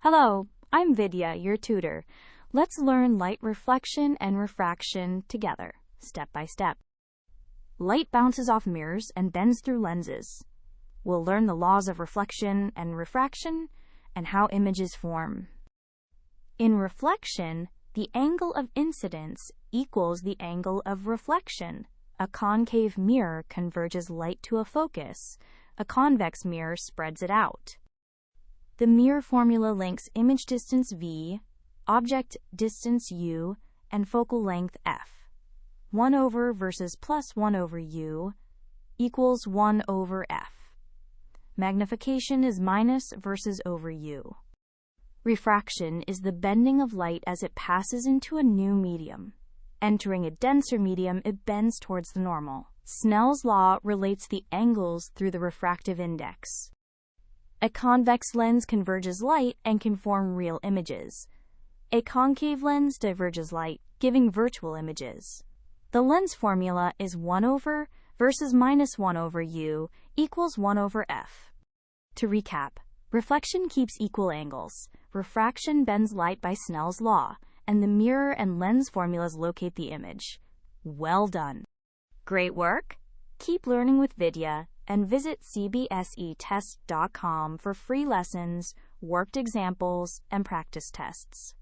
Hello, I'm Vidya, your tutor. Let's learn light reflection and refraction together, step by step. Light bounces off mirrors and bends through lenses. We'll learn the laws of reflection and refraction and how images form. In reflection, the angle of incidence equals the angle of reflection. A concave mirror converges light to a focus. A convex mirror spreads it out. The mirror formula links image distance v, object distance u, and focal length f. 1 over versus plus 1 over u equals 1 over f. Magnification is minus versus over u. Refraction is the bending of light as it passes into a new medium. Entering a denser medium, it bends towards the normal. Snell's law relates the angles through the refractive index. A convex lens converges light and can form real images. A concave lens diverges light, giving virtual images. The lens formula is 1 over versus minus 1 over u equals 1 over f. To recap, reflection keeps equal angles, refraction bends light by Snell's law, and the mirror and lens formulas locate the image. Well done! Great work! Keep learning with Vidya and visit CBSETest.com for free lessons, worked examples, and practice tests.